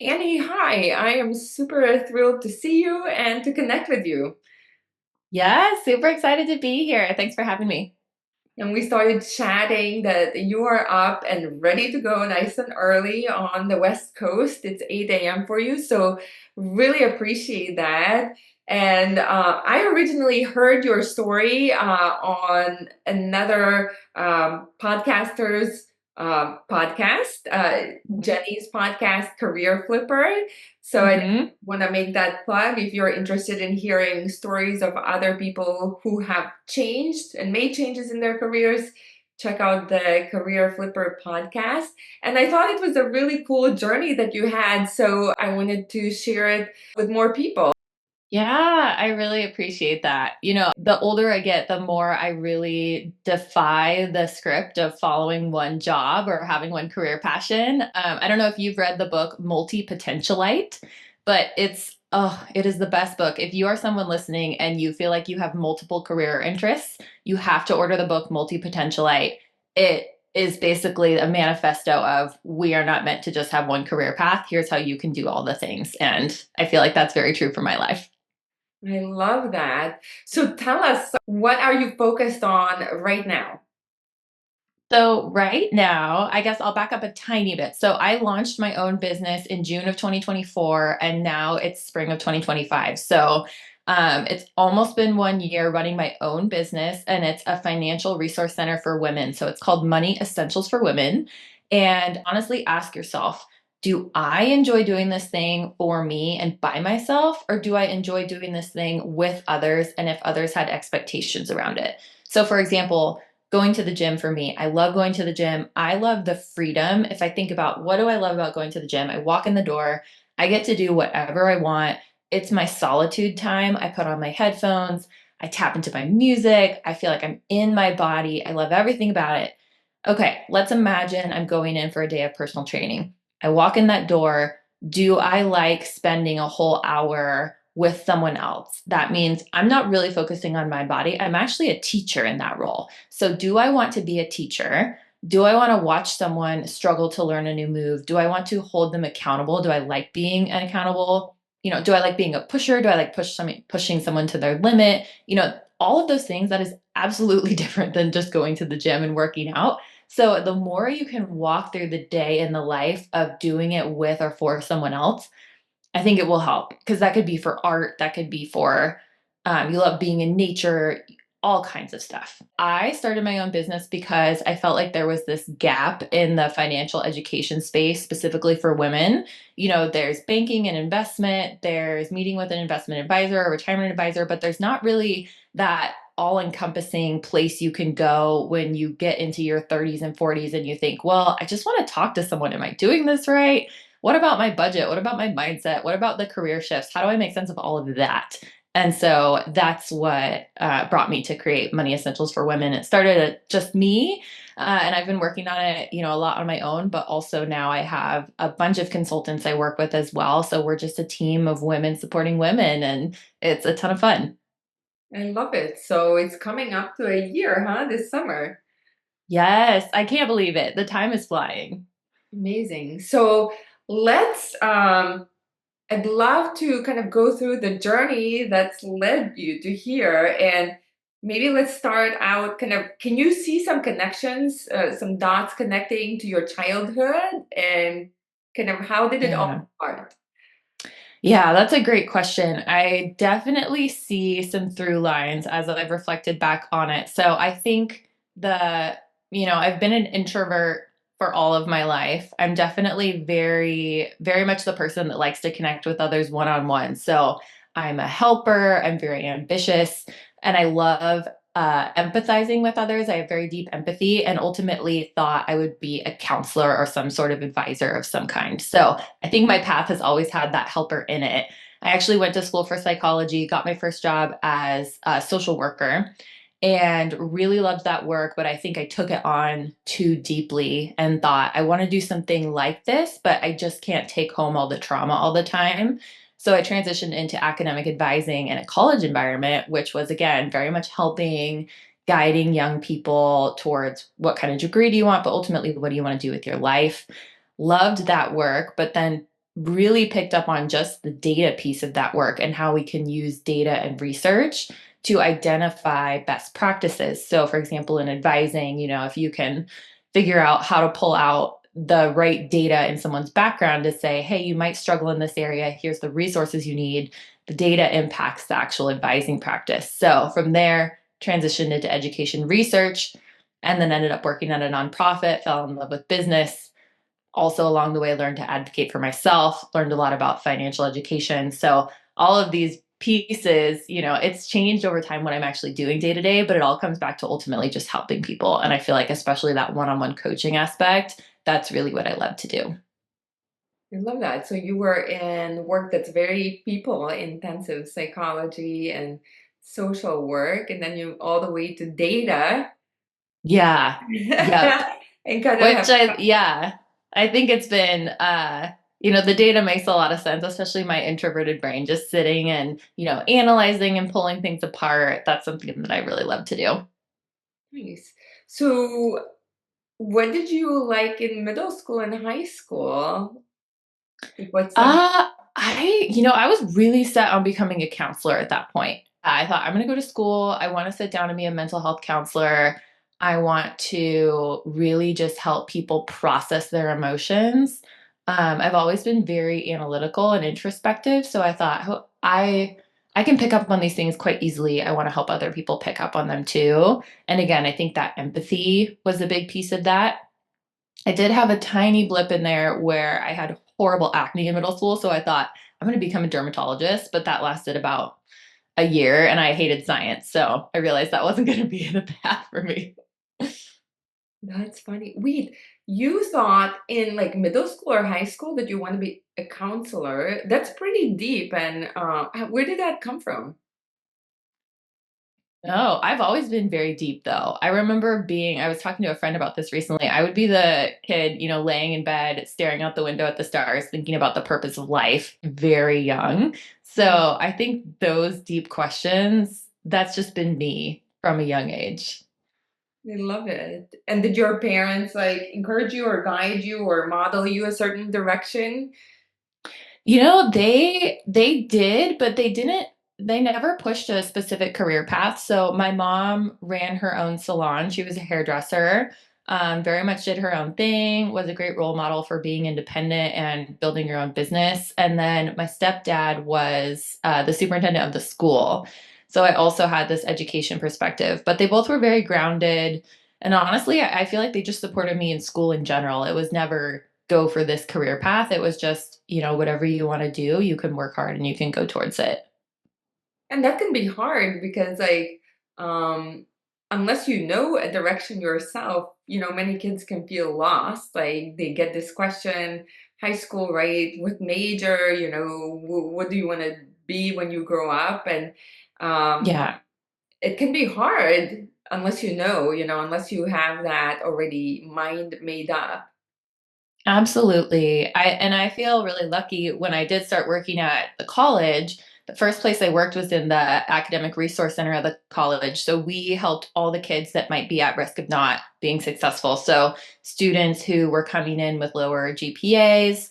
Annie, hi. I am super thrilled to see you and to connect with you. Yeah, super excited to be here. Thanks for having me. And we started chatting that you are up and ready to go nice and early on the West Coast. It's 8 a.m. for you, so really appreciate that. And I originally heard your story on another podcaster's podcast, Jenny's podcast, Career Flipper. So I Mm-hmm. want to make that plug if you're interested in hearing stories of other people who have changed and made changes in their careers. Check out the Career Flipper podcast. And I thought it was a really cool journey that you had, so I wanted to share it with more people. Yeah, I really appreciate that. The older I get, the more I really defy the script of following one job or having one career passion. I don't know if you've read the book Multi-Potentialite, but it is the best book. If you are someone listening and you feel like you have multiple career interests, you have to order the book Multi-Potentialite. It is basically a manifesto of we are not meant to just have one career path. Here's how you can do all the things. And I feel like that's very true for my life. I love that. So tell us, what are you focused on right now? So right now, I guess I'll back up a tiny bit. So I launched my own business in June of 2024, and now it's spring of 2025. So it's almost been 1 year running my own business, and it's a financial resource center for women. So it's called Money Essentials for Women. And honestly, ask yourself, do I enjoy doing this thing for me and by myself, or do I enjoy doing this thing with others and if others had expectations around it? So, for example, going to the gym for me. I love going to the gym. I love the freedom. If I think about what do I love about going to the gym, I walk in the door, I get to do whatever I want. It's my solitude time. I put on my headphones, I tap into my music. I feel like I'm in my body. I love everything about it. Okay, let's imagine I'm going in for a day of personal training. I walk in that door. Do I like spending a whole hour with someone else? That means I'm not really focusing on my body. I'm actually a teacher in that role. So, do I want to be a teacher? Do I want to watch someone struggle to learn a new move? Do I want to hold them accountable? Do I like being an accountable? Do I like being a pusher? Do I like pushing someone to their limit? All of those things that is absolutely different than just going to the gym and working out. So the more you can walk through the day in the life of doing it with or for someone else, I think it will help because that could be for art, that could be for you love being in nature, all kinds of stuff. I started my own business because I felt like there was this gap in the financial education space, specifically for women. There's banking and investment, there's meeting with an investment advisor or retirement advisor, but there's not really that all encompassing place you can go when you get into your 30s and 40s and you think, well, I just want to talk to someone. Am I doing this right? What about my budget? What about my mindset? What about the career shifts? How do I make sense of all of that? And so that's what brought me to create Money Essentials for Women. It started at just me, and I've been working on it, a lot on my own. But also now I have a bunch of consultants I work with as well. So we're just a team of women supporting women, and it's a ton of fun. I love it. So it's coming up to a year, huh, this summer. Yes, I can't believe it. The time is flying. Amazing. So let's I'd love to kind of go through the journey that's led you to here. And maybe let's start out kind of, can you see some connections, some dots connecting to your childhood? And kind of how did it all Yeah. start? Yeah, that's a great question. I definitely see some through lines as I've reflected back on it. So I think I've been an introvert for all of my life. I'm definitely very, very much the person that likes to connect with others one on one. So I'm a helper, I'm very ambitious, and I love empathizing with others. I have very deep empathy and ultimately thought I would be a counselor or some sort of advisor of some kind. So I think my path has always had that helper in it. I actually went to school for psychology, got my first job as a social worker, and really loved that work. But I think I took it on too deeply and thought, I want to do something like this, but I just can't take home all the trauma all the time. So I transitioned into academic advising in a college environment, which was, again, very much helping, guiding young people towards what kind of degree do you want, but ultimately, what do you want to do with your life? Loved that work, but then really picked up on just the data piece of that work and how we can use data and research to identify best practices. So, for example, in advising, if you can figure out how to pull out the right data in someone's background to say, hey, you might struggle in this area, here's the resources you need, the data impacts the actual advising practice. So, from there, transitioned into education research and then ended up working at a nonprofit, fell in love with business. Also, along the way, learned to advocate for myself, learned a lot about financial education. So, all of these pieces, it's changed over time what I'm actually doing day to day, but it all comes back to ultimately just helping people. And I feel like, especially that one on one coaching aspect, that's really what I love to do. I love that. So you were in work that's very people intensive, psychology and social work, and then you all the way to data Yeah. Yep. and kind of Which have yeah, I think it's been, the data makes a lot of sense, especially my introverted brain, just sitting and, analyzing and pulling things apart. That's something that I really love to do. nice. So what did you like in middle school and high school? Like what subject? I was really set on becoming a counselor at that point. I thought I'm going to go to school. I want to sit down and be a mental health counselor. I want to really just help people process their emotions. I've always been very analytical and introspective, so I thought I can pick up on these things quite easily. I want to help other people pick up on them too. And again, I think that empathy was a big piece of that. I did have a tiny blip in there where I had horrible acne in middle school. So I thought I'm going to become a dermatologist, but that lasted about a year and I hated science. So I realized that wasn't going to be the path for me. That's funny. Wait, you thought in like middle school or high school that you want to be a counselor. That's pretty deep. And where did that come from? No, I've always been very deep though. I was talking to a friend about this recently. I would be the kid, laying in bed, staring out the window at the stars, thinking about the purpose of life, very young. So I think those deep questions, that's just been me from a young age. I love it. And did your parents like encourage you or guide you or model you a certain direction? They did, but they never pushed a specific career path. So my mom ran her own salon. She was a hairdresser, very much did her own thing, was a great role model for being independent and building your own business. And then my stepdad was the superintendent of the school. So I also had this education perspective, but they both were very grounded. And honestly, I feel like they just supported me in school in general. It was never go for this career path. It was just, whatever you want to do, you can work hard and you can go towards it. And that can be hard because like unless you know a direction yourself, many kids can feel lost. Like they get this question, high school, right? What major, what do you want to be when you grow up? And um Yeah. it can be hard unless unless you have that already mind made up. Absolutely. I feel really lucky when I did start working at the college. The first place I worked was in the academic resource center of the college. So we helped all the kids that might be at risk of not being successful. So students who were coming in with lower GPAs,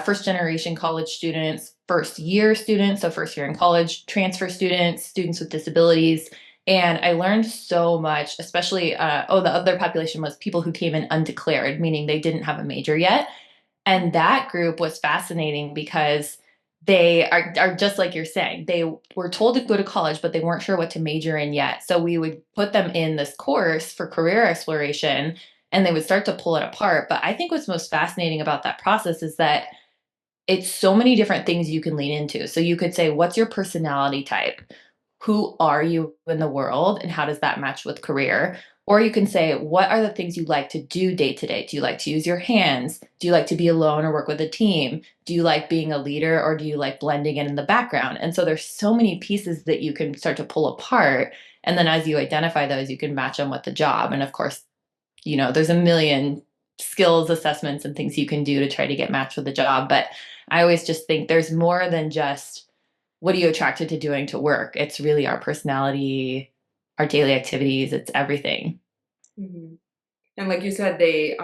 first generation college students, first year students, so first year in college, transfer students, students with disabilities. And I learned so much, especially, the other population was people who came in undeclared, meaning they didn't have a major yet. And that group was fascinating because are just like you're saying. They were told to go to college, but they weren't sure what to major in yet. So we would put them in this course for career exploration and they would start to pull it apart. But I think what's most fascinating about that process is that it's so many different things you can lean into. So you could say, what's your personality type? Who are you in the world? And how does that match with career? Or you can say, what are the things you like to do day to day? Do you like to use your hands? Do you like to be alone or work with a team? Do you like being a leader or do you like blending in the background? And so there's so many pieces that you can start to pull apart. And then as you identify those, you can match them with the job. And of course, there's a million skills assessments and things you can do to try to get matched with the job. But I always just think there's more than just what are you attracted to doing to work? It's really our personality, our daily activities, it's everything. Mhm. And like you said, they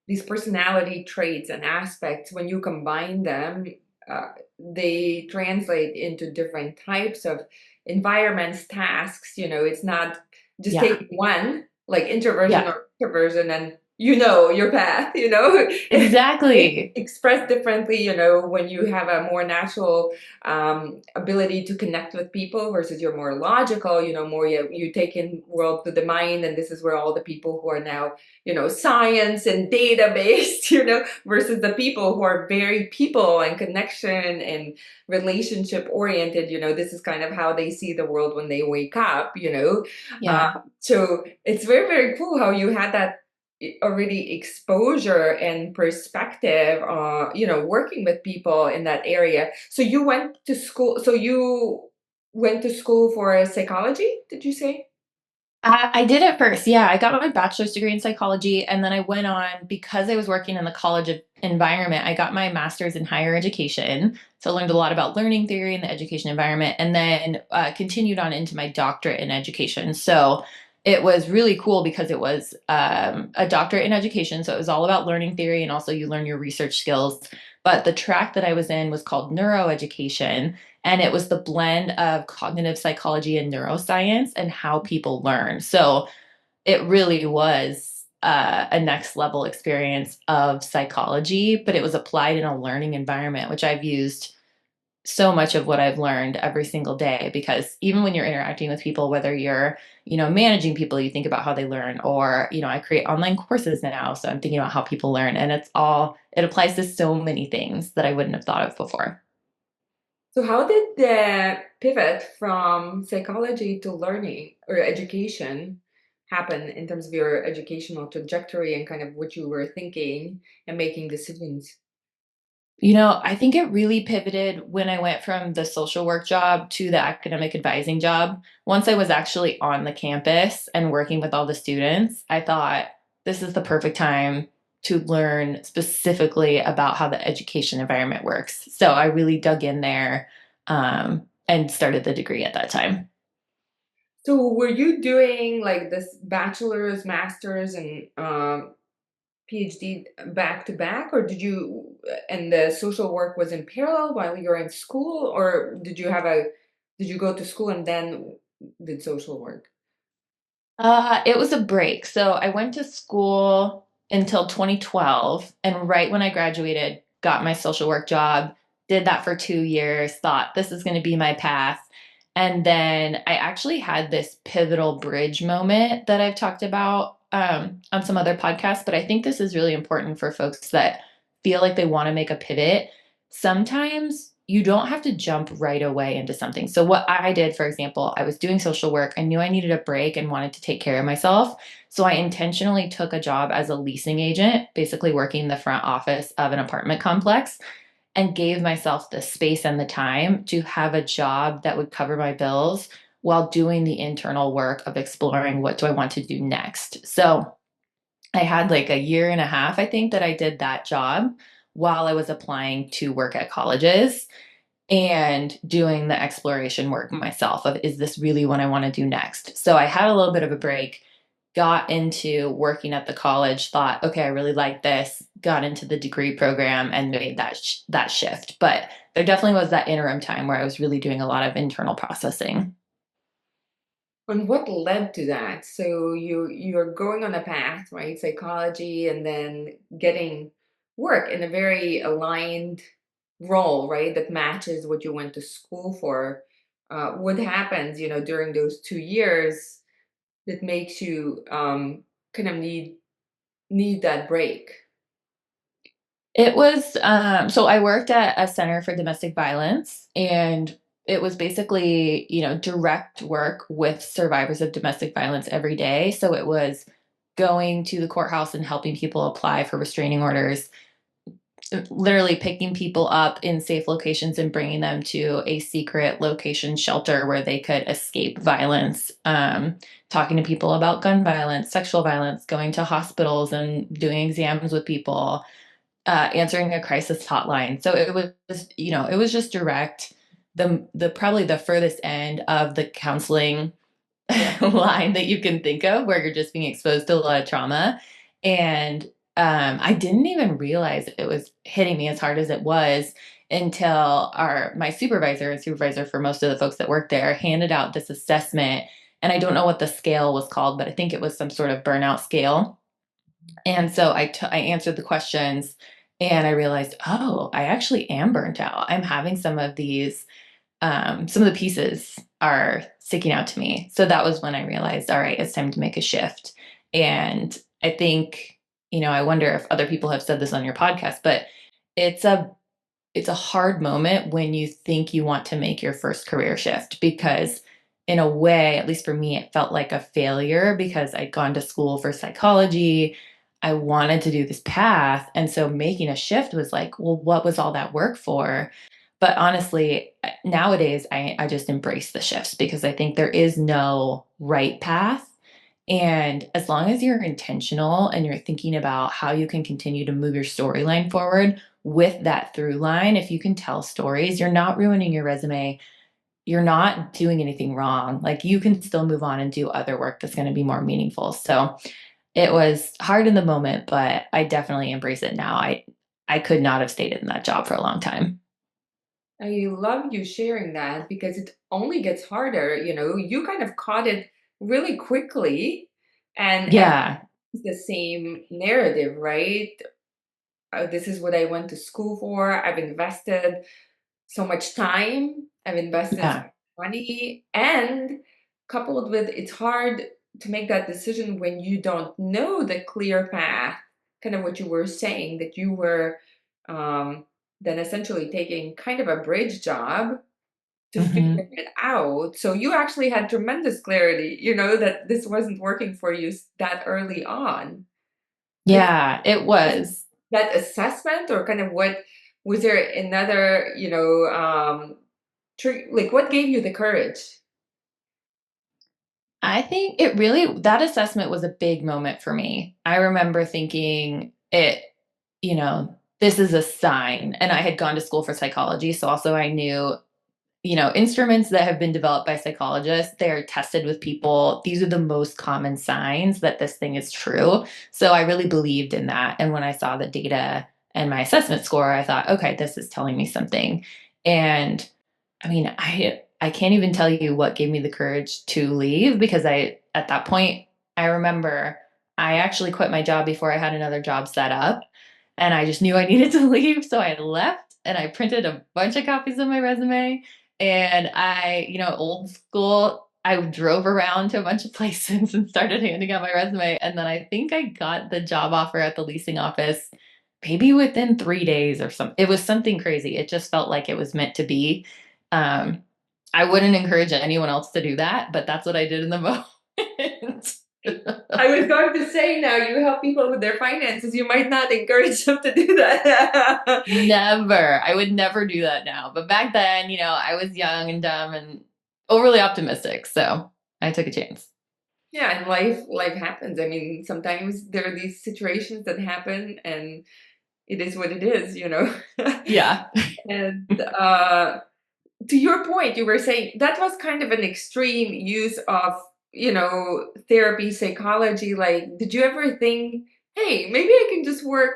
these personality traits and aspects, when you combine them, they translate into different types of environments, tasks. It's not just Yeah. taking one, like introversion Yeah. or extroversion, and your path. It's Exactly. expressed differently, when you have a more natural ability to connect with people versus you're more logical, more you take in world to the mind, and this is where all the people who are now science and data based, versus the people who are very people and connection and relationship oriented. This is kind of how they see the world when they wake up. Uh, Yeah. so it's very, very cool how you had that already exposure and perspective, working with people in that area. So you went to school for psychology, did you say? I did at first. Yeah, I got my bachelor's degree in psychology, and then I went on because I was working in the environment. I got my master's in higher education, so I learned a lot about learning theory and the education environment, and then continued on into my doctorate in education. So it was really cool because it was a doctorate in education, so it was all about learning theory, and also you learn your research skills. But the track that I was in was called neuroeducation, and it was the blend of cognitive psychology and neuroscience and how people learn. So it really was a next level experience of psychology, but it was applied in a learning environment, which I've used so much of what I've learned every single day. Because even when you're interacting with people, whether you're managing people, you think about how they learn, or I create online courses now, so I'm thinking about how people learn, and it applies to so many things that I wouldn't have thought of before. So how did the pivot from psychology to learning or education happen in terms of your educational trajectory and kind of what you were thinking and making decisions? I think it really pivoted when I went from the social work job to the academic advising job. Once I was actually on the campus and working with all the students, I thought this is the perfect time to learn specifically about how the education environment works. So I really dug in there and started the degree at that time. So were you doing like this bachelor's, master's, and PhD back to back, or and the social work was in parallel while you were in school, or did you go to school and then did social work? It was a break. So I went to school until 2012, and right when I graduated, got my social work job, did that for 2 years, thought this is going to be my path. And then I actually had this pivotal bridge moment that I've talked about on some other podcasts, but I think this is really important for folks that feel like they want to make a pivot. Sometimes you don't have to jump right away into something. So, what I did, for example, I was doing social work. I knew I needed a break and wanted to take care of myself. So, I intentionally took a job as a leasing agent, basically working the front office of an apartment complex, and gave myself the space and the time to have a job that would cover my bills while doing the internal work of exploring what do I want to do next. So, I had like a year and a half, I think, that I did that job while I was applying to work at colleges and doing the exploration work myself of, is this really what I want to do next? So I had a little bit of a break, got into working at the college, thought, okay, I really like this, got into the degree program and made that shift. But there definitely was that interim time where I was really doing a lot of internal processing. And what led to that? So you're going on a path, right? Psychology, and then getting work in a very aligned role, right? That matches what you went to school for. What happens, during those 2 years that makes you kind of need that break? It was so I worked at a center for domestic violence, and it was basically, direct work with survivors of domestic violence every day. So it was going to the courthouse and helping people apply for restraining orders, literally picking people up in safe locations and bringing them to a secret location shelter where they could escape violence, talking to people about gun violence, sexual violence, going to hospitals and doing exams with people, answering a crisis hotline. So it was just direct, the probably the furthest end of the counseling Yeah. line that you can think of, where you're just being exposed to a lot of trauma. And I didn't even realize it was hitting me as hard as it was until our my supervisor and supervisor for most of the folks that work there handed out this assessment. And I don't know what the scale was called, but I think it was some sort of burnout scale. And so I answered the questions and I realized, oh, I actually am burnt out. I'm having some of the pieces are sticking out to me. So that was when I realized, all right, it's time to make a shift. And I think, I wonder if other people have said this on your podcast, but it's a it's a hard moment when you think you want to make your first career shift because in a way, at least for me, it felt like a failure because I'd gone to school for psychology. I wanted to do this path. And so making a shift was like, well, what was all that work for? But honestly, nowadays I just embrace the shifts because I think there is no right path. And as long as you're intentional and you're thinking about how you can continue to move your storyline forward with that through line, if you can tell stories, you're not ruining your resume. You're not doing anything wrong. Like you can still move on and do other work that's going to be more meaningful. So it was hard in the moment, but I definitely embrace it now. I could not have stayed in that job for a long time. I love you sharing that because it only gets harder. You kind of caught it really quickly, and everyone's Yeah. the same narrative, right? This is what I went to school for. I've invested so much time, I've invested so Yeah. much money, and coupled with it's hard to make that decision when you don't know the clear path, kind of what you were saying, that you were um, then essentially taking kind of a bridge job to figure Hmm. it out. So you actually had tremendous clarity, that this wasn't working for you that early on. Like, Yeah, it was. that assessment, or kind of what was there another, like what gave you the courage? I think it really, that assessment was a big moment for me. I remember thinking this is a sign. And I had gone to school for psychology. So also I knew, instruments that have been developed by psychologists, they are tested with people. These are the most common signs that this thing is true. So I really believed in that. And when I saw the data and my assessment score, I thought, okay, this is telling me something. And I mean, I can't even tell you what gave me the courage to leave because at that point I remember I actually quit my job before I had another job set up and I just knew I needed to leave, so I left and I printed a bunch of copies of my resume and old school, I drove around to a bunch of places and started handing out my resume and then I think I got the job offer at the leasing office maybe within 3 days or something. It was something crazy. It just felt like it was meant to be. um, I wouldn't encourage anyone else to do that, but that's what I did in the moment. I was going to say, now you help people with their finances, you might not encourage them to do that. Never. I would never do that now. But back then, I was young and dumb and overly optimistic. So I took a chance. Yeah, and life happens. I mean, sometimes there are these situations that happen, and it is what it is. Yeah. And to your point, you were saying that was kind of an extreme use of, therapy, psychology. Like, did you ever think, hey, maybe I can just work,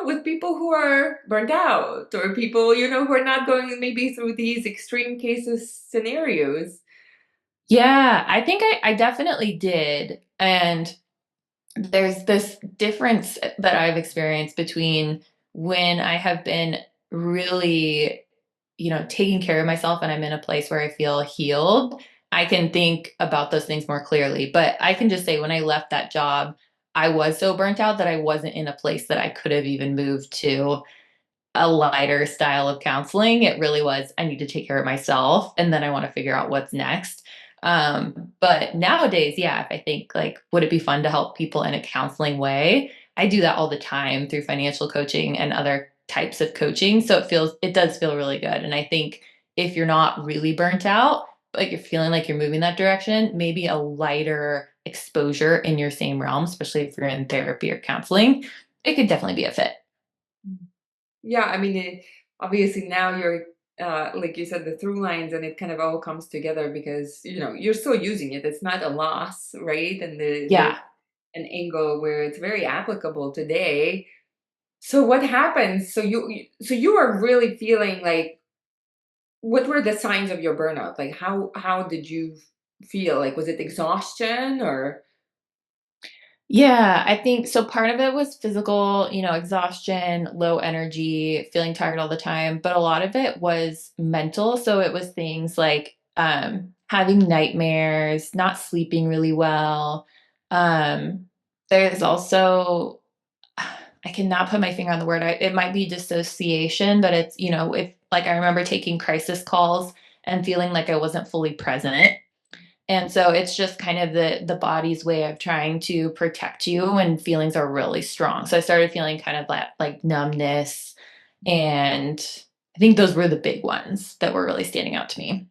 with people who are burnt out, or people, who are not going maybe through these extreme cases scenarios? Yeah. I think I definitely did. And there's this difference that I've experienced between when I have been really, taking care of myself and I'm in a place where I feel healed. I can think about those things more clearly. But I can just say when I left that job, I was so burnt out that I wasn't in a place that I could have even moved to a lighter style of counseling. It really was, I need to take care of myself and then I want to figure out what's next. But nowadays, yeah, if I think like, would it be fun to help people in a counseling way? I do that all the time through financial coaching and other types of coaching. So it does feel really good. And I think if you're not really burnt out, like you're feeling like you're moving that direction, maybe a lighter exposure in your same realm, especially if you're in therapy or counseling, it could definitely be a fit. Yeah, I mean, obviously now you're, like you said, the through lines, and it kind of all comes together because you're still using it. It's not a loss, right? And the Yeah. an angle where it's very applicable today. So what happens? So you are really feeling like, what were the signs of your burnout? Like how did you feel? Like, was it exhaustion or Yeah, I think so. Part of it was physical, exhaustion, low energy, feeling tired all the time, but a lot of it was mental. So it was things like having nightmares, not sleeping really well. Um, there's also, I cannot put my finger on the word. It might be dissociation, but it's, if like I remember taking crisis calls and feeling like I wasn't fully present. And so it's just kind of the body's way of trying to protect you when feelings are really strong. So I started feeling kind of like numbness, and I think those were the big ones that were really standing out to me.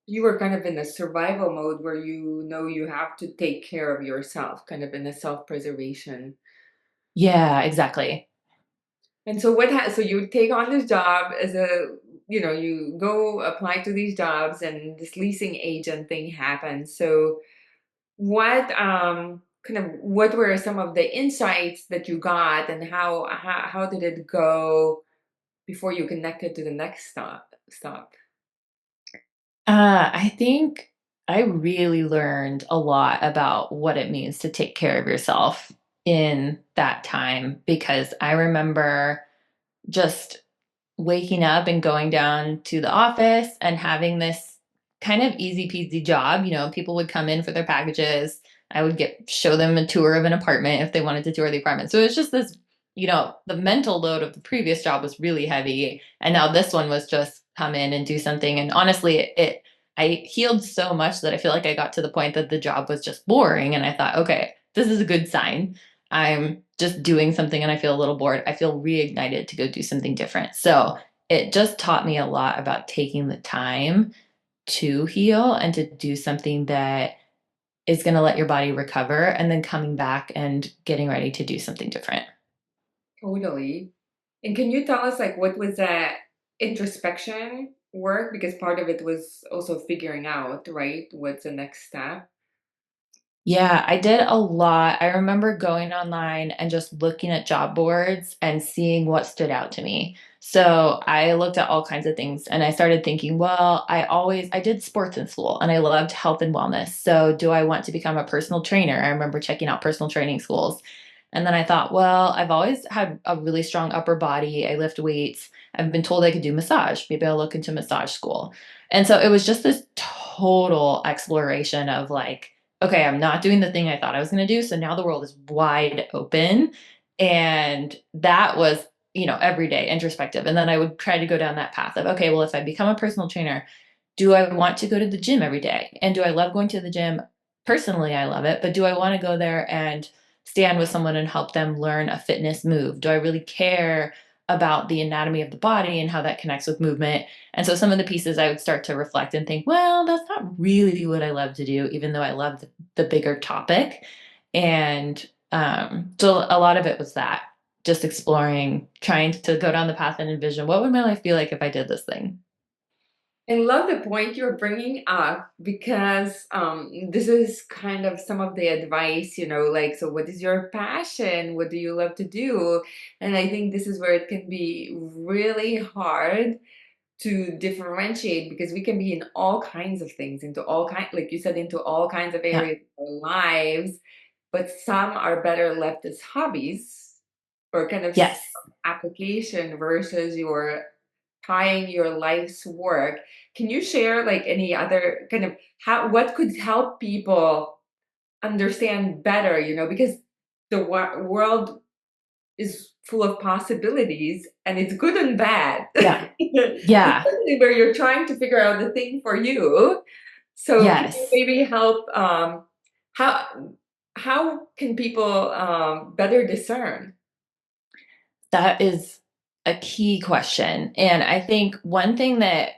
you were kind of in a survival mode where you know you have to take care of yourself, kind of in a self-preservation. Yeah, exactly. And so so you take on this job as a, you go apply to these jobs and this leasing agent thing happens. So what were some of the insights that you got, and how did it go before you connected to the next stop? I think I really learned a lot about what it means to take care of yourself in that time, because I remember just waking up and going down to the office and having this kind of easy peasy job. People would come in for their packages. I would show them a tour of an apartment if they wanted to tour the apartment. So it was just this, the mental load of the previous job was really heavy. And now this one was just come in and do something. And honestly, I healed so much that I feel like I got to the point that the job was just boring. And I thought, okay, this is a good sign. I'm just doing something and I feel a little bored. I feel reignited to go do something different. So it just taught me a lot about taking the time to heal and to do something that is going to let your body recover, and then coming back and getting ready to do something different. Totally. And can you tell us, like, what was that introspection work? Because part of it was also figuring out, right? What's the next step? Yeah, I did a lot. I remember going online and just looking at job boards and seeing what stood out to me. So I looked at all kinds of things and I started thinking, well, I did sports in school and I loved health and wellness. So do I want to become a personal trainer? I remember checking out personal training schools. And then I thought, well, I've always had a really strong upper body. I lift weights. I've been told I could do massage. Maybe I'll look into massage school. And so it was just this total exploration of like, okay, I'm not doing the thing I thought I was going to do. So now the world is wide open. And that was, every day introspective. And then I would try to go down that path of, okay, well, if I become a personal trainer, do I want to go to the gym every day? And do I love going to the gym? Personally, I love it. But do I want to go there and stand with someone and help them learn a fitness move? Do I really care about the anatomy of the body and how that connects with movement? And so some of the pieces I would start to reflect and think, well, that's not really what I love to do, even though I love the bigger topic. And so a lot of it was that, just exploring, trying to go down the path and envision what would my life be like if I did this thing. I love the point you're bringing up because this is kind of some of the advice, like, so what is your passion? What do you love to do? And I think this is where it can be really hard to differentiate, because we can be in all kinds of things, into all kind, like you said, into all kinds of Yeah. areas of our lives, but some are better left as hobbies or kind of Yes. application versus your tying your life's work. Can you share like any other kind of what could help people understand better, because the world is full of possibilities and it's good and bad. Yeah. Yeah. Especially where you're trying to figure out the thing for you. So can you Yes. maybe help how how can people better discern? That is a key question. And I think one thing that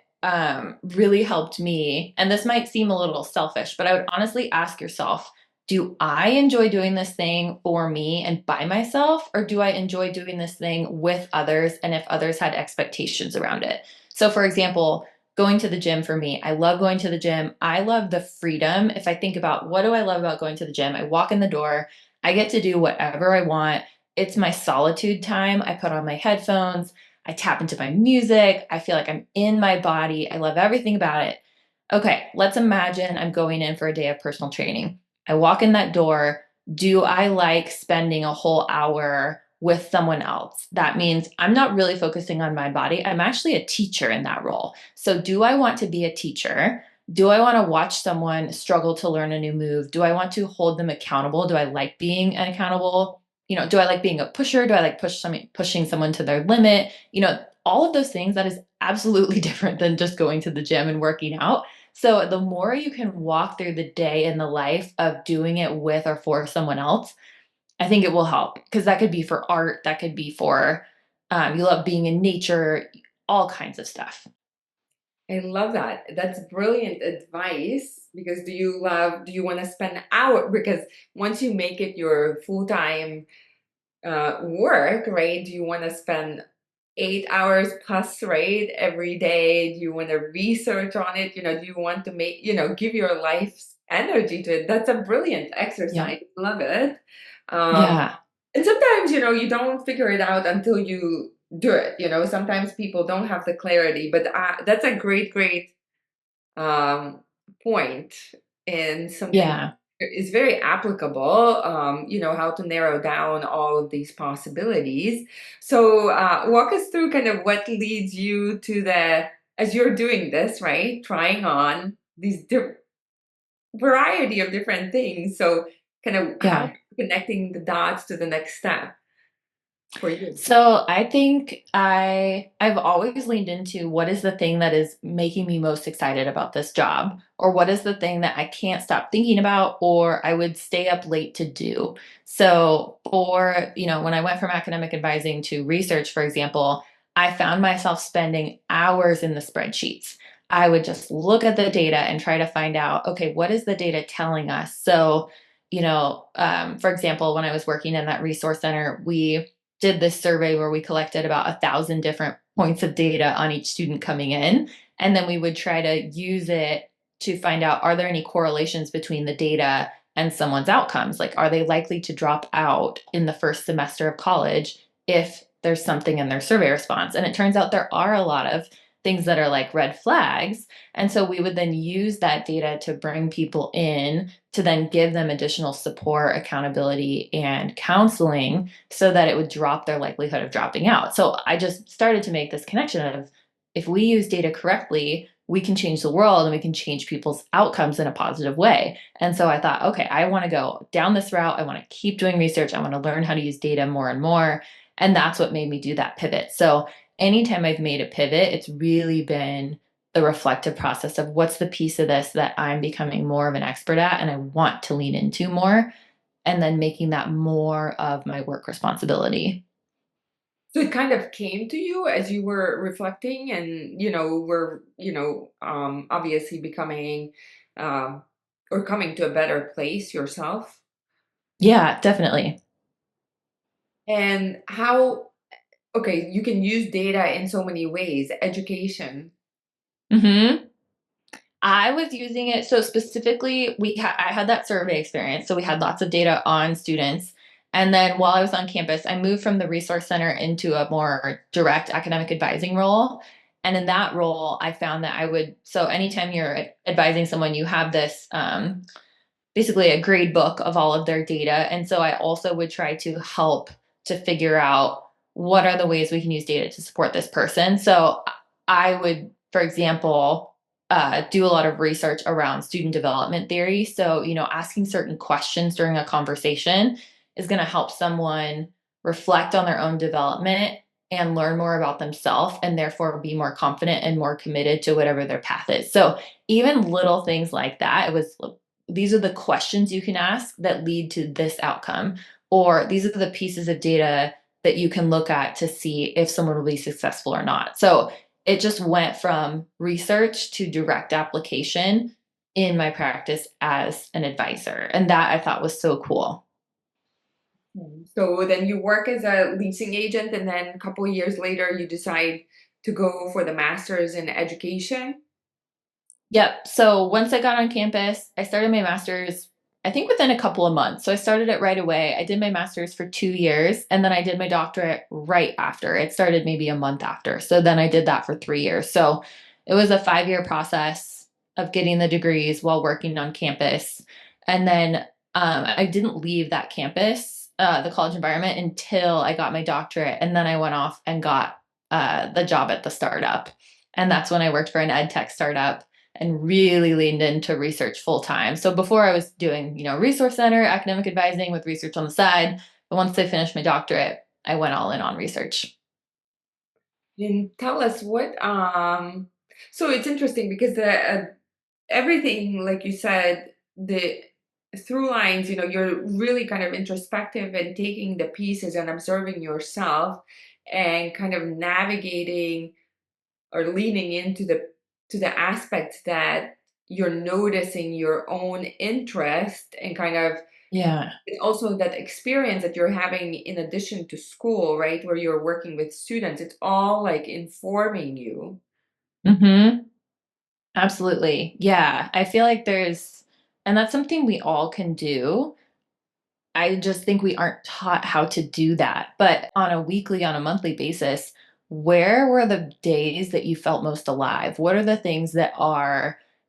really helped me, and this might seem a little selfish, but I would honestly ask yourself, do I enjoy doing this thing for me and by myself, or do I enjoy doing this thing with others? And if others had expectations around it. So, for example, going to the gym for me, I love going to the gym. I love the freedom. If I think about what do I love about going to the gym, I walk in the door. I get to do whatever I want. It's my solitude time. I put on my headphones, I tap into my music, I feel like I'm in my body. I love everything about it. Okay, let's imagine I'm going in for a day of personal training. I walk in that door. Do I like spending a whole hour with someone else? That means I'm not really focusing on my body. I'm actually a teacher in that role. So, do I want to be a teacher? Do I want to watch someone struggle to learn a new move? Do I want to hold them accountable? Do I like being an accountable? Do I like being a pusher? Do I like pushing someone to their limit? All of those things, that is absolutely different than just going to the gym and working out. So the more you can walk through the day in the life of doing it with or for someone else, I think it will help, because that could be for art, that could be for you love being in nature, all kinds of stuff. I love that. That's brilliant advice because do you want to spend hour because once you make it your full-time work, right? Do you want to spend 8 hours plus, right, every day? Do you want to research on it? Do you want to make, give your life's energy to it? That's a brilliant Yeah. exercise. Love it. Um, Yeah. and sometimes, you don't figure it out until you do it. Sometimes people don't have the clarity, but that's a great, great um, point and something Yeah. is very applicable, how to narrow down all of these possibilities. So, walk us through kind of what leads you to as you're doing this, right? Trying on these variety of different things. So, kind of how Yeah. you're connecting the dots to the next step for you. So I think I've always leaned into what is the thing that is making me most excited about this job, or what is the thing that I can't stop thinking about, or I would stay up late to do. So when I went from academic advising to research, for example, I found myself spending hours in the spreadsheets. I would just look at the data and try to find out, okay, what is the data telling us? So, for example, when I was working in that resource center, we did this survey where we collected about 1,000 different points of data on each student coming in. And then we would try to use it to find out, are there any correlations between the data and someone's outcomes? Like, are they likely to drop out in the first semester of college if there's something in their survey response? And it turns out there are a lot of things that are like red flags. And so we would then use that data to bring people in to then give them additional support, accountability, and counseling so that it would drop their likelihood of dropping out. So I just started to make this connection of, if we use data correctly, we can change the world and we can change people's outcomes in a positive way. And so I thought, okay, I want to go down this route. I want to keep doing research. I want to learn how to use data more and more. And that's what made me do that pivot. So anytime I've made a pivot, it's really been the reflective process of, what's the piece of this that I'm becoming more of an expert at and I want to lean into more, and then making that more of my work responsibility. So it kind of came to you as you were reflecting and, were, obviously becoming um, or coming to a better place yourself. Yeah, definitely. And okay, you can use data in so many ways, education. hmm I was using it. So specifically, I had that survey experience. So we had lots of data on students. And then while I was on campus, I moved from the resource center into a more direct academic advising role. And in that role, I found that so anytime you're advising someone, you have this basically a grade book of all of their data. And so I also would try to help to figure out, what are the ways we can use data to support this person. So I would, for example, do a lot of research around student development theory. So, asking certain questions during a conversation is going to help someone reflect on their own development and learn more about themselves, and therefore be more confident and more committed to whatever their path is. So even little things like that, it was, these are the questions you can ask that lead to this outcome, or these are the pieces of data that you can look at to see if someone will be successful or not. So it just went from research to direct application in my practice as an advisor. And that I thought was so cool. So then you work as a leasing agent, and then a couple of years later, you decide to go for the master's in education. Yep. So once I got on campus, I started my master's, I think within a couple of months. So I started it right away. I did my master's for 2 years and then I did my doctorate right after. It started maybe a month after. So then I did that for 3 years. So it was a 5 year process of getting the degrees while working on campus. And then I didn't leave that campus, the college environment, until I got my doctorate. And then I went off and got the job at the startup. And that's when I worked for an ed tech startup and really leaned into research full time. So before I was doing, resource center, academic advising with research on the side. But once I finished my doctorate, I went all in on research. And tell us what so it's interesting because the everything like you said, the through lines, you're really kind of introspective and taking the pieces and observing yourself and kind of navigating or leaning into the aspects that you're noticing your own interest and kind of Yeah. and also that experience that you're having in addition to school, right, where you're working with students, it's all like informing you. Mm-hmm. Absolutely. Yeah. I feel like and that's something we all can do. I just think we aren't taught how to do that. But on a weekly, on a monthly basis, where were the days that you felt most alive? What are the things that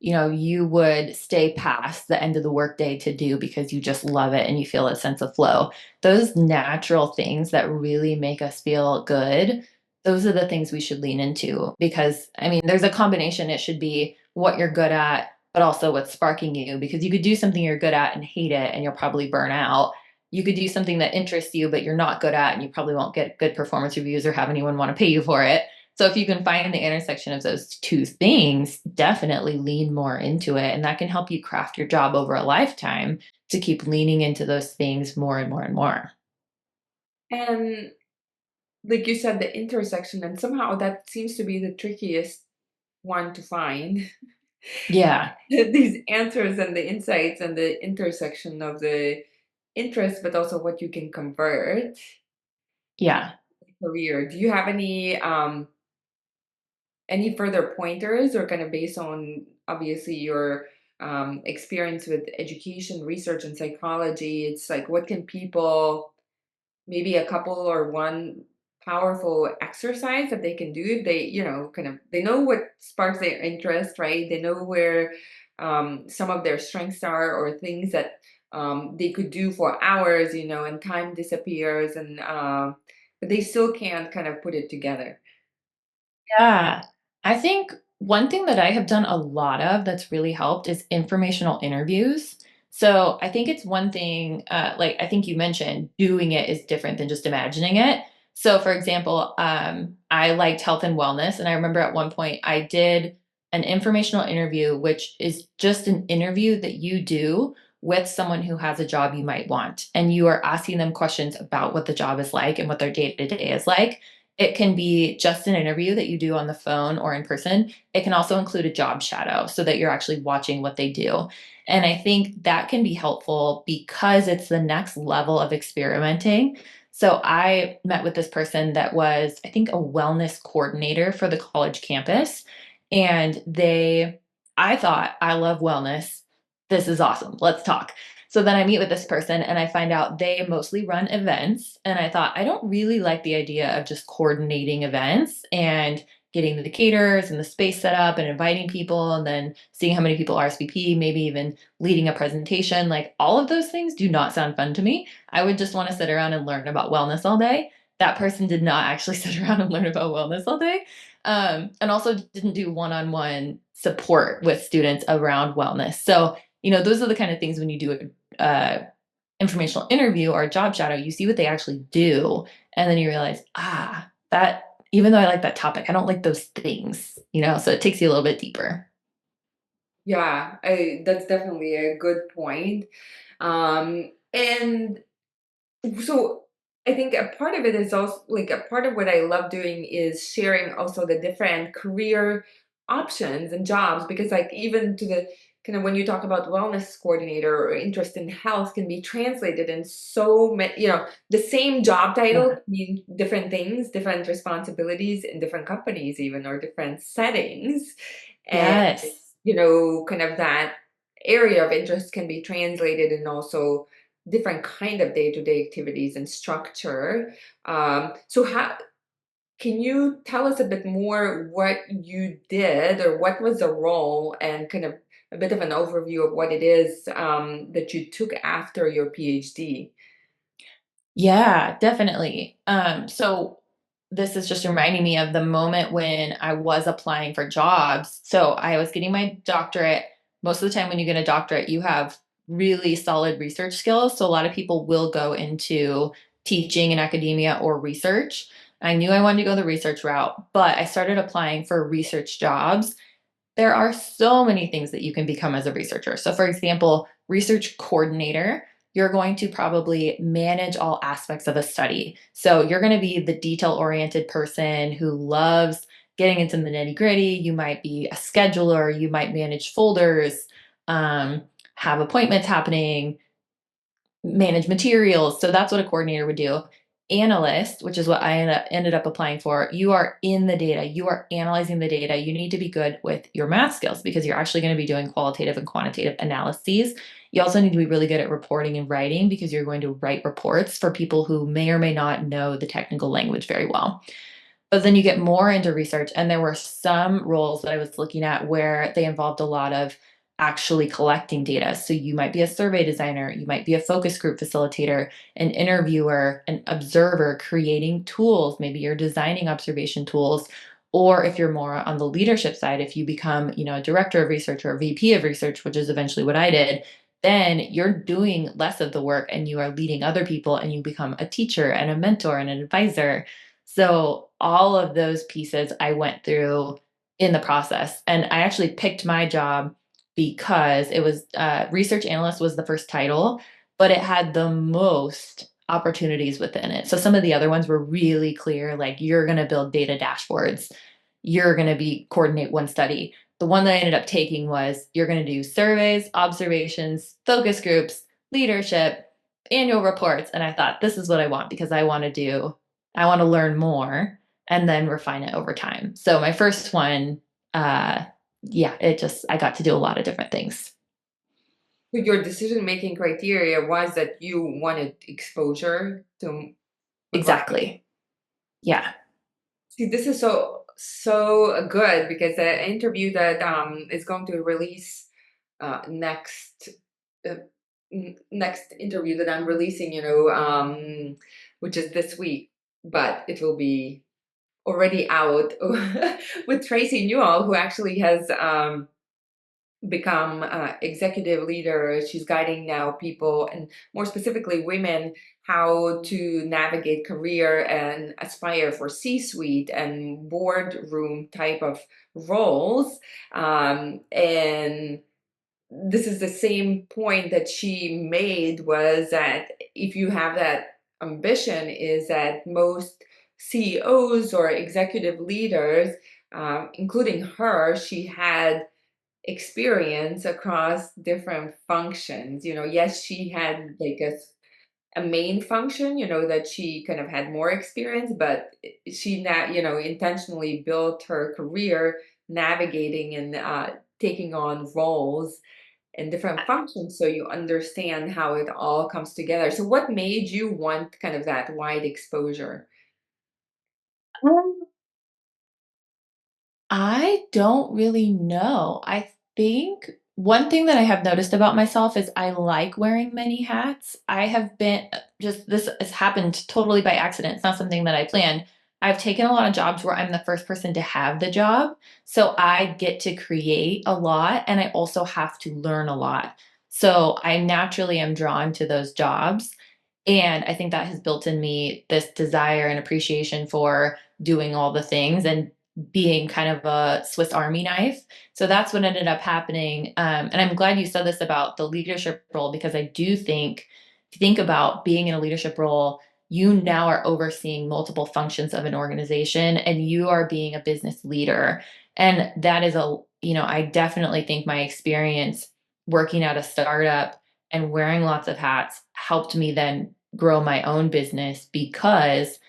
you would stay past the end of the workday to do because you just love it and you feel a sense of flow? Those natural things that really make us feel good, those are the things we should lean into because, I mean, there's a combination. It should be what you're good at, but also what's sparking you because you could do something you're good at and hate it and you'll probably burn out. You could do something that interests you, but you're not good at, and you probably won't get good performance reviews or have anyone want to pay you for it. So if you can find the intersection of those two things, definitely lean more into it. And that can help you craft your job over a lifetime to keep leaning into those things more and more and more. And like you said, the intersection, and somehow that seems to be the trickiest one to find. Yeah. These answers and the insights and the intersection of the interest, but also what you can convert Yeah. career. Do you have any further pointers or kind of based on obviously your experience with education, research, and psychology? It's like what can people maybe a couple or one powerful exercise that they can do if they kind of they know what sparks their interest, right? They know where some of their strengths are or things that they could do for hours, and time disappears and but they still can't kind of put it together. Yeah. I think one thing that I have done a lot of that's really helped is informational interviews. So I think it's one thing, like I think you mentioned, doing it is different than just imagining it. So, for example, I liked health and wellness. And I remember at one point I did an informational interview, which is just an interview that you do with someone who has a job you might want. And you are asking them questions about what the job is like and what their day to day is like. It can be just an interview that you do on the phone or in person. It can also include a job shadow so that you're actually watching what they do. And I think that can be helpful because it's the next level of experimenting. So I met with this person that was, I think, a wellness coordinator for the college campus. And I thought, I love wellness. This is awesome. Let's talk. So then I meet with this person and I find out they mostly run events. And I thought, I don't really like the idea of just coordinating events and getting the caterers and the space set up and inviting people and then seeing how many people RSVP, maybe even leading a presentation. Like all of those things do not sound fun to me. I would just want to sit around and learn about wellness all day. That person did not actually sit around and learn about wellness all day. And also didn't do one on one support with students around wellness. So, those are the kind of things when you do it informational interview or a job shadow, you see what they actually do. And then you realize, that even though I like that topic, I don't like those things, so it takes you a little bit deeper. Yeah, that's definitely a good point. And so I think a part of it is also like a part of what I love doing is sharing also the different career options and jobs because like even to the kind of when you talk about wellness coordinator or interest in health can be translated in so many, the same job title Yeah. can mean different things, different responsibilities in different companies even or different settings. And Yes. kind of that area of interest can be translated in also different kind of day-to-day activities and structure. So how can you tell us a bit more what you did or what was the role and kind of a bit of an overview of what it is that you took after your PhD? Yeah, definitely. So this is just reminding me of the moment when I was applying for jobs. So I was getting my doctorate. Most of the time when you get a doctorate, you have really solid research skills. So a lot of people will go into teaching in academia or research. I knew I wanted to go the research route, but I started applying for research jobs. There are so many things that you can become as a researcher. So, for example, research coordinator, you're going to probably manage all aspects of a study. So, you're going to be the detail oriented person who loves getting into the nitty gritty. You might be a scheduler, you might manage folders, um, have appointments happening, manage materials. So that's what a coordinator would do. Analyst, which is what I ended up applying for, you are in the data, you are analyzing the data. You need to be good with your math skills because you're actually going to be doing qualitative and quantitative analyses. You also need to be really good at reporting and writing because you're going to write reports for people who may or may not know the technical language very well. But then you get more into research, and there were some roles that I was looking at where they involved a lot of actually collecting data. So you might be a survey designer, you might be a focus group facilitator, an interviewer, an observer, creating tools. Maybe you're designing observation tools. Or if you're more on the leadership side, if you become, a director of research or a VP of research, which is eventually what I did, then you're doing less of the work and you are leading other people and you become a teacher and a mentor and an advisor. So all of those pieces I went through in the process. And I actually picked my job because it was research analyst was the first title, but it had the most opportunities within it. So some of the other ones were really clear, like you're going to build data dashboards, you're going to be coordinate one study. The one that I ended up taking was you're going to do surveys, observations, focus groups, leadership, annual reports. And I thought, this is what I want because I want to learn more and then refine it over time. So my first one, uh, yeah, I got to do a lot of different things. So your decision-making criteria was that you wanted exposure to a variety. Exactly. Yeah. See, this is so good because the interview that is going to release next uh, next interview that I'm releasing, which is this week, but it will be already out with Tracy Newell, who actually has become executive leader. She's guiding now people and more specifically women how to navigate career and aspire for C-suite and boardroom type of roles. And this is the same point that she made was that if you have that ambition is that most CEOs or executive leaders, including her, she had experience across different functions. Yes, she had like a main function, that she kind of had more experience, but she now, intentionally built her career navigating and taking on roles in different functions so you understand how it all comes together. So what made you want kind of that wide exposure? I don't really know. I think one thing that I have noticed about myself is I like wearing many hats. I have been just this has happened totally by accident. It's not something that I planned. I've taken a lot of jobs where I'm the first person to have the job. So I get to create a lot and I also have to learn a lot. So I naturally am drawn to those jobs. And I think that has built in me this desire and appreciation for doing all the things and being kind of a Swiss Army knife. So that's what ended up happening. And I'm glad you said this about the leadership role because I do think about being in a leadership role, you now are overseeing multiple functions of an organization and you are being a business leader. And that is I definitely think my experience working at a startup and wearing lots of hats helped me then grow my own business because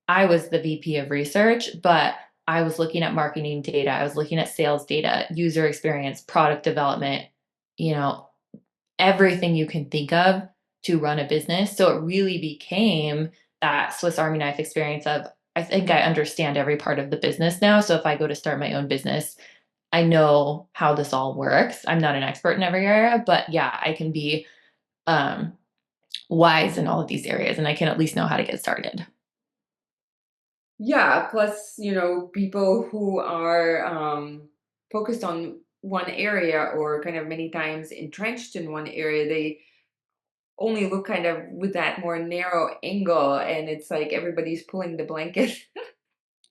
I was the VP of research, but I was looking at marketing data, I was looking at sales data, user experience, product development, you know, everything you can think of to run a business. So it really became that Swiss Army knife experience of, I think I understand every part of the business now. So if I go to start my own business, I know how this all works. I'm not an expert in every area, but yeah, I can be um, wise in all of these areas and I can at least know how to get started. Yeah, plus, people who are focused on one area or kind of many times entrenched in one area, they only look kind of with that more narrow angle, and it's like everybody's pulling the blanket.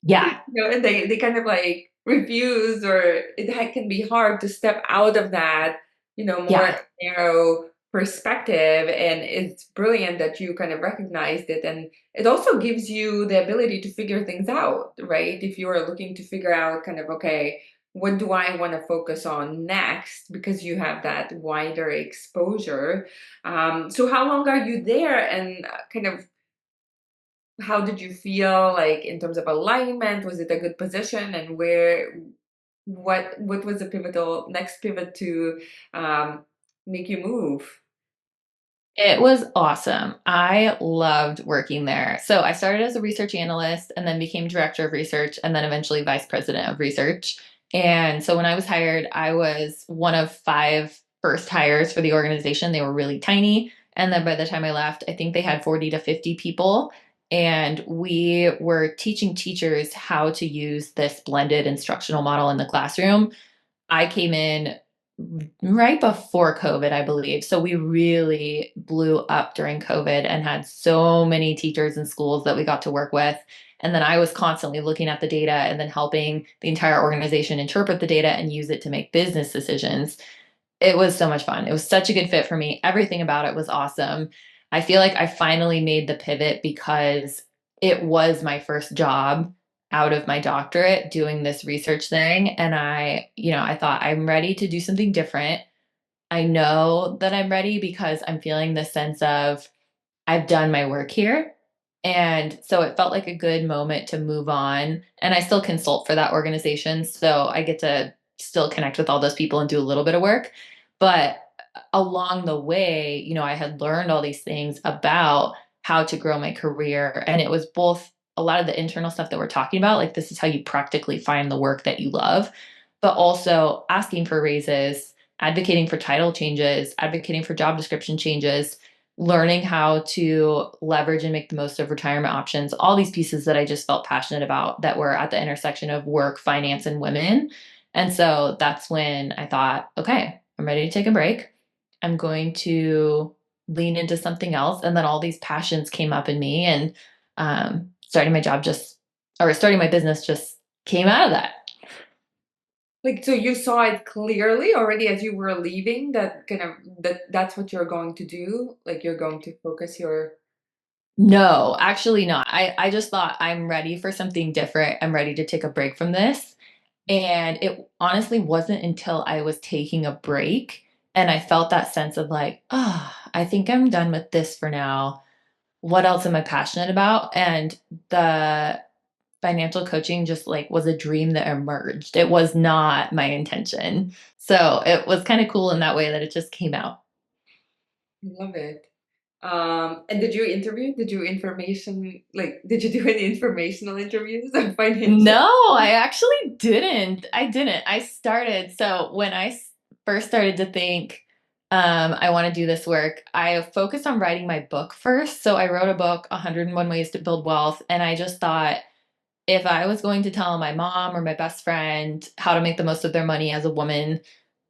Yeah, And they kind of like refuse, or can be hard to step out of that, more yeah. narrow perspective. And it's brilliant that you kind of recognized it. And it also gives you the ability to figure things out, right? If you are looking to figure out kind of, okay, what do I want to focus on next? Because you have that wider exposure. So how long are you there? And kind of how did you feel like in terms of alignment? Was it a good position? And what was the pivotal next pivot to um, make you move? It was awesome. I loved working there. So I started as a research analyst and then became director of research and then eventually vice president of research. And so when I was hired, I was one of five first hires for the organization. They were really tiny. And then by the time I left, I think they had 40 to 50 people. And we were teaching teachers how to use this blended instructional model in the classroom. I came in right before COVID, I believe. So we really blew up during COVID and had so many teachers and schools that we got to work with. And then I was constantly looking at the data and then helping the entire organization interpret the data and use it to make business decisions. It was so much fun. It was such a good fit for me. Everything about it was awesome. I feel like I finally made the pivot because it was my first job out of my doctorate doing this research thing. And I thought I'm ready to do something different. I know that I'm ready because I'm feeling this sense of I've done my work here. And so it felt like a good moment to move on. And I still consult for that organization. So I get to still connect with all those people and do a little bit of work. But along the way, I had learned all these things about how to grow my career. And it was both a lot of the internal stuff that we're talking about, like this is how you practically find the work that you love, but also asking for raises, advocating for title changes, advocating for job description changes, learning how to leverage and make the most of retirement options, all these pieces that I just felt passionate about that were at the intersection of work, finance, and women. And so that's when I thought, okay, I'm ready to take a break. I'm going to lean into something else. And then all these passions came up in me, and starting my business just came out of that. Like, so you saw it clearly already as you were leaving, that kind of that's what you're going to do. Like, you're going to focus your. No, actually not. I just thought I'm ready for something different. I'm ready to take a break from this. And it honestly wasn't until I was taking a break and I felt that sense of like, oh, I think I'm done with this for now. What else am I passionate about? And the financial coaching just like was a dream that emerged. It was not my intention. So it was kind of cool in that way that it just came out. Love it. And did you interview? Did you information like did you do any informational interviews on financial? No, I actually didn't. I didn't. I started. So when first started to think, I want to do this work, I focused on writing my book first. So I wrote a book, 101 Ways to Build Wealth. And I just thought, if I was going to tell my mom or my best friend how to make the most of their money as a woman,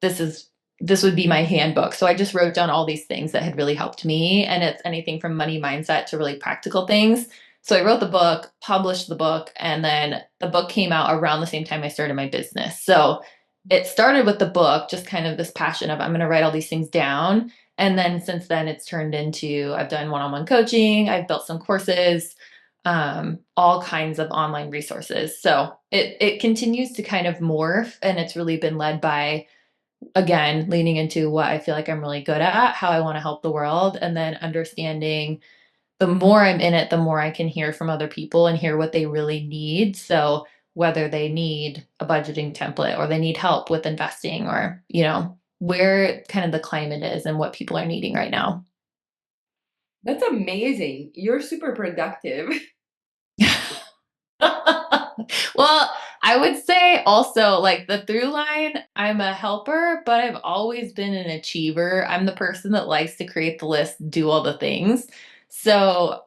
this is this would be my handbook. So I just wrote down all these things that had really helped me, and it's anything from money mindset to really practical things. So I wrote the book, published the book, and then the book came out around the same time I started my business. So it started with the book, just kind of this passion of I'm going to write all these things down. And then since then, it's turned into I've done one on one coaching, I've built some courses, all kinds of online resources. So it continues to kind of morph, and it's really been led by again leaning into what I feel like I'm really good at, how I want to help the world, and then understanding the more I'm in it, the more I can hear from other people and hear what they really need. So whether they need a budgeting template or they need help with investing or where kind of the climate is and what people are needing right now. That's amazing. You're super productive. Well, I would say also like the through line, I'm a helper, but I've always been an achiever. I'm the person that likes to create the list, do all the things. So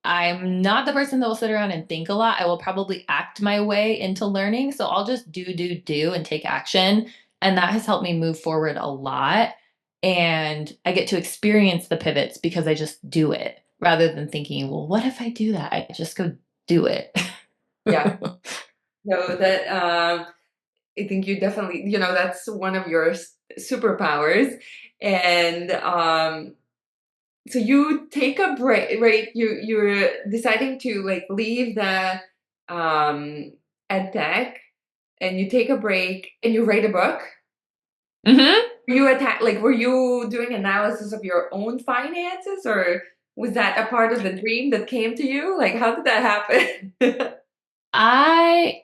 I'm not the person that will sit around and think a lot. I will probably act my way into learning. So I'll just do, and take action. And that has helped me move forward a lot. And I get to experience the pivots because I just do it rather than thinking, well, what if I do that? I just go do it. Yeah. So that I think you definitely, that's one of your superpowers. And so you take a break, right? You're deciding to like leave the um ed tech and you take a break and you write a book. Hmm. Were you doing analysis of your own finances, or was that a part of the dream that came to you? Like, how did that happen? I'm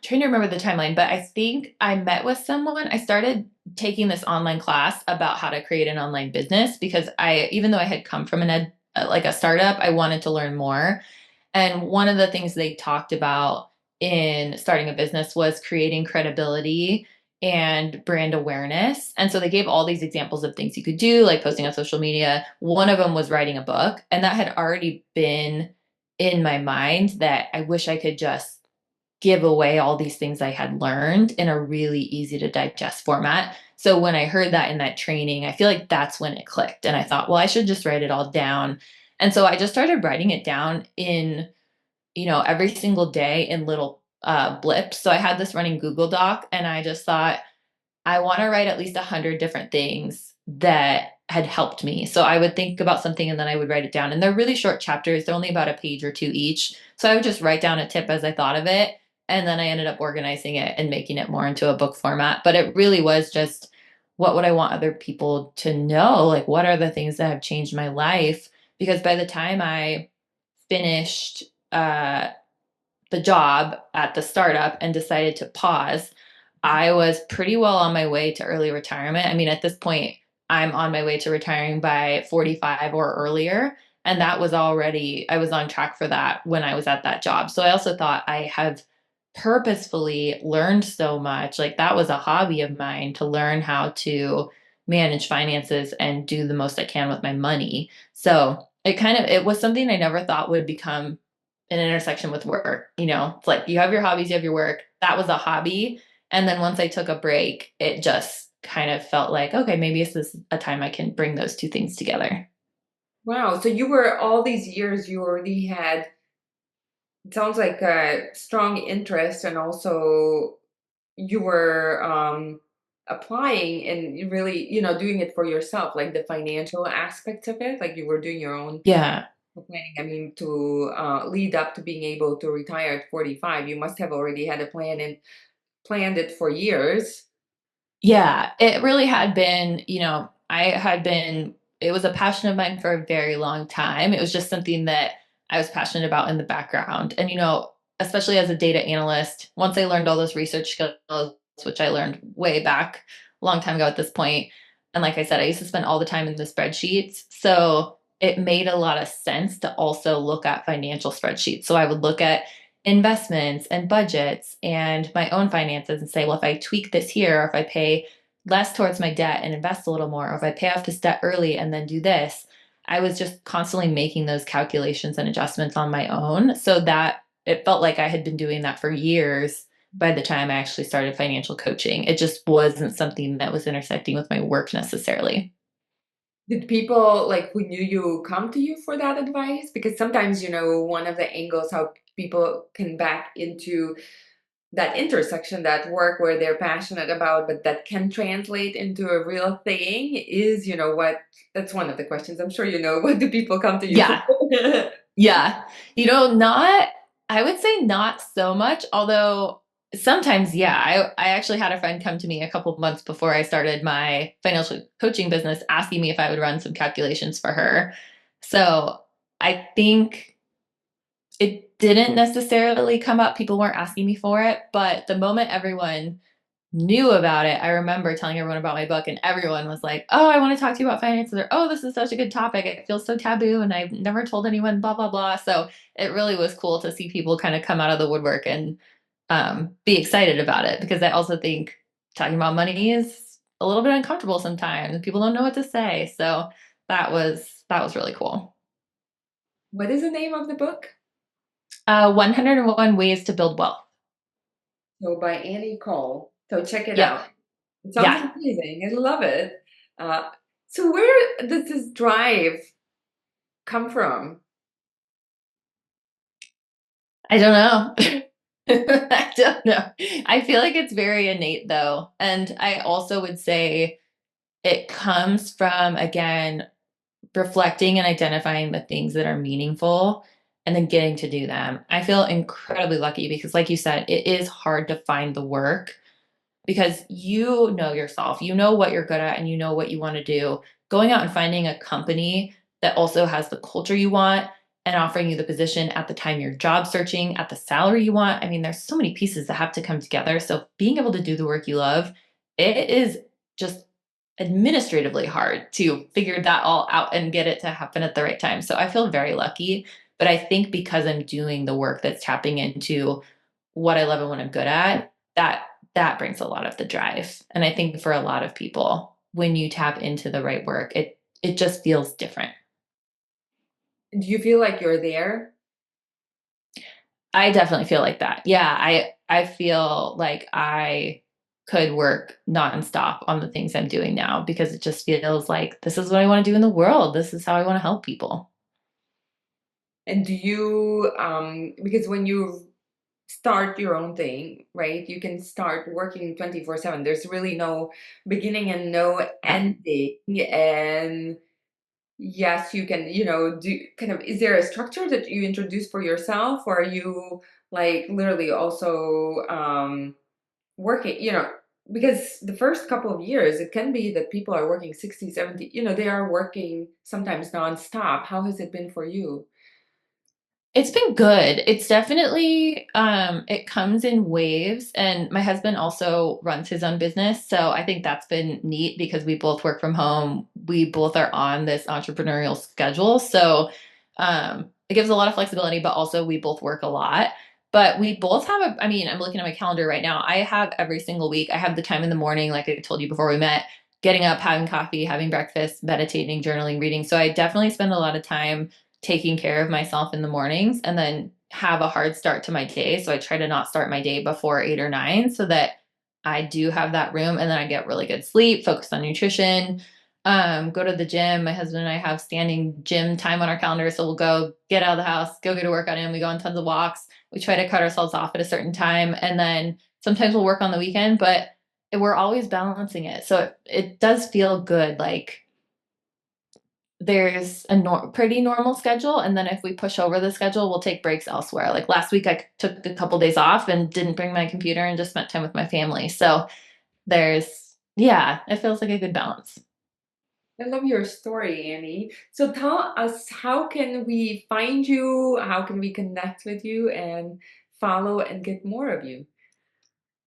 trying to remember the timeline, but I think I met with someone. I started taking this online class about how to create an online business because even though I had come from like a startup, I wanted to learn more. And one of the things they talked about in starting a business was creating credibility and brand awareness. And so they gave all these examples of things you could do, like posting on social media. One of them was writing a book. And that had already been in my mind that I wish I could just give away all these things I had learned in a really easy to digest format. So when I heard that in that training, I feel like that's when it clicked. And I thought, well, I should just write it all down. And so I just started writing it down in, every single day in little blips. So I had this running Google Doc and I just thought, I want to write at least 100 different things that had helped me. So I would think about something and then I would write it down. And they're really short chapters, they're only about a page or two each. So I would just write down a tip as I thought of it. And then I ended up organizing it and making it more into a book format. But it really was just what would I want other people to know? Like, what are the things that have changed my life? Because by the time I finished the job at the startup and decided to pause, I was pretty well on my way to early retirement. I mean, at this point, I'm on my way to retiring by 45 or earlier. And that was already, I was on track for that when I was at that job. So I also thought I have purposefully learned so much. Like that was a hobby of mine to learn how to manage finances and do the most I can with my money. So it was something I never thought would become an intersection with work. It's like you have your hobbies, you have your work. That was a hobby. And then once I took a break, it just kind of felt like, okay, maybe this is a time I can bring those two things together. Wow. So you were all these years you already had, it sounds like a strong interest, and also you were applying and you really, doing it for yourself, like the financial aspects of it, like you were doing your own Yeah. planning. I mean, to lead up to being able to retire at 45, you must have already had a plan and planned it for years. Yeah, it really had been, it was a passion of mine for a very long time. It was just something that I was passionate about in the background. And, especially as a data analyst, once I learned all those research skills, which I learned way back a long time ago at this point, and like I said, I used to spend all the time in the spreadsheets. So it made a lot of sense to also look at financial spreadsheets. So I would look at investments and budgets and my own finances and say, well, if I tweak this here, or if I pay less towards my debt and invest a little more, or if I pay off this debt early and then do this, I was just constantly making those calculations and adjustments on my own. So that it felt like I had been doing that for years by the time I actually started financial coaching. It just wasn't something that was intersecting with my work necessarily. Did people like who knew you come to you for that advice? Because sometimes, one of the angles how people can back into that intersection, that work where they're passionate about, but that can translate into a real thing is, what that's one of the questions. I'm sure what do people come to you for? Yeah. Yeah. I would say not so much, although sometimes, yeah. I actually had a friend come to me a couple of months before I started my financial coaching business asking me if I would run some calculations for her. So I think didn't necessarily come up. People weren't asking me for it, but the moment everyone knew about it, I remember telling everyone about my book, and everyone was like, "Oh, I want to talk to you about finances," or "Oh, this is such a good topic. It feels so taboo, and I've never told anyone." Blah blah blah. So it really was cool to see people kind of come out of the woodwork and be excited about it because I also think talking about money is a little bit uncomfortable sometimes. People don't know what to say, so that was really cool. What is the name of the book? 101 Ways to Build Wealth. So by Annie Cole. So check it Yep. out. It sounds Yeah. amazing. I love it. So where does this drive come from? I don't know. I don't know. I feel like it's very innate though. And I also would say it comes from, again, reflecting and identifying the things that are meaningful and then getting to do them. I feel incredibly lucky because, like you said, it is hard to find the work because you know yourself, you know what you're good at, and you know what you want to do. Going out and finding a company that also has the culture you want and offering you the position at the time you're job searching, at the salary you want. I mean, there's so many pieces that have to come together. So being able to do the work you love, it is just administratively hard to figure that all out and get it to happen at the right time. So I feel very lucky. But I think because I'm doing the work that's tapping into what I love and what I'm good at, that brings a lot of the drive. And I think for a lot of people, when you tap into the right work, it just feels different. Do you feel like you're there? I definitely feel like that. Yeah, I feel like I could work nonstop on the things I'm doing now because it just feels like this is what I want to do in the world. This is how I want to help people. And do you, because when you start your own thing, right, you can start working 24/7. There's really no beginning and no ending. And yes, you can, do kind of, is there a structure that you introduce for yourself, or are you like literally also working, because the first couple of years, it can be that people are working 60, 70, they are working sometimes nonstop. How has it been for you? It's been good. It's definitely it comes in waves and my husband also runs his own business, so I think that's been neat because we both work from home. We both are on this entrepreneurial schedule. So it gives a lot of flexibility, but also we both work a lot. But we both have I mean, I'm looking at my calendar right now. I have every single week. I have the time in the morning like I told you before we met, getting up, having coffee, having breakfast, meditating, journaling, reading. So I definitely spend a lot of time taking care of myself in the mornings and then have a hard start to my day. So I try to not start my day before 8 or 9 so that I do have that room and then I get really good sleep, focus on nutrition, go to the gym. My husband and I have standing gym time on our calendar. So we'll go get out of the house, go get a workout in. We go on tons of walks. We try to cut ourselves off at a certain time. And then sometimes we'll work on the weekend, but we're always balancing it. So it does feel good. Like there's a pretty normal schedule, and then if we push over the schedule we'll take breaks elsewhere. Like last week I took a couple days off and didn't bring my computer and just spent time with my family. So there's yeah, it feels like a good balance. I love your story, Annie. So tell us, how can we find you? How can we connect with you and follow and get more of you?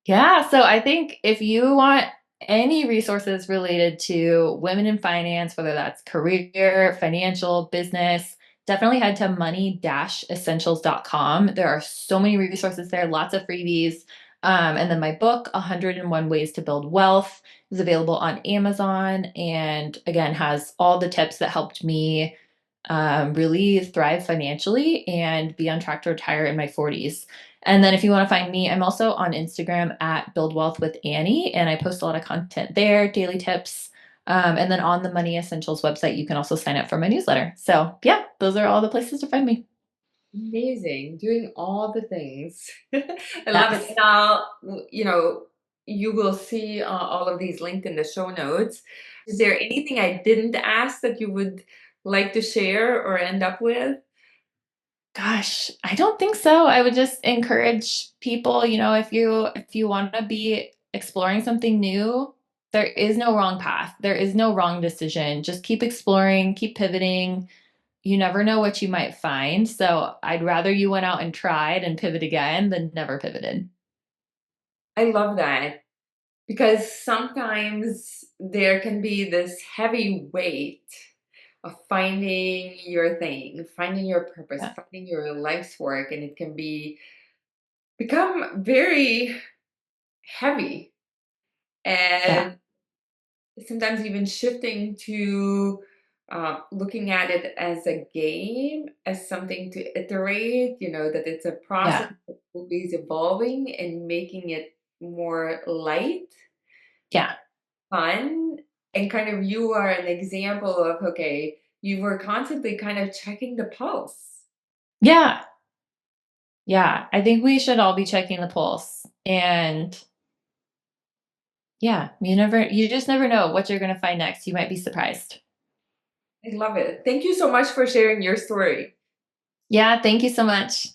Yeah, so I think if you want any resources related to women in finance, whether that's career, financial, business, definitely head to money-essentials.com. There are so many resources there, lots of freebies. And then my book, 101 Ways to Build Wealth, is available on Amazon and again has all the tips that helped me really thrive financially and be on track to retire in my 40s. And then if you want to find me, I'm also on Instagram at Build Wealth with Annie, and I post a lot of content there, daily tips. And then on the Money Essentials website, you can also sign up for my newsletter. So yeah, those are all the places to find me. Amazing, doing all the things. I love it. Yes. And I'll, you will see all of these linked in the show notes. Is there anything I didn't ask that you would like to share or end up with? Gosh, I don't think so. I would just encourage people, if you want to be exploring something new, there is no wrong path. There is no wrong decision. Just keep exploring, keep pivoting, you never know what you might find. So I'd rather you went out and tried and pivot again than never pivoted. I love that because sometimes there can be this heavy weight of finding your thing, finding your purpose, Yeah. finding your life's work, and it can become very heavy. Yeah. And sometimes even shifting to looking at it as a game, as something to iterate, that it's a process Yeah. that always evolving and making it more light, Yeah. fun, and kind of you are an example of, okay, you were constantly kind of checking the pulse. Yeah. Yeah. I think we should all be checking the pulse. And yeah, you just never know what you're going to find next. You might be surprised. I love it. Thank you so much for sharing your story. Yeah. Thank you so much.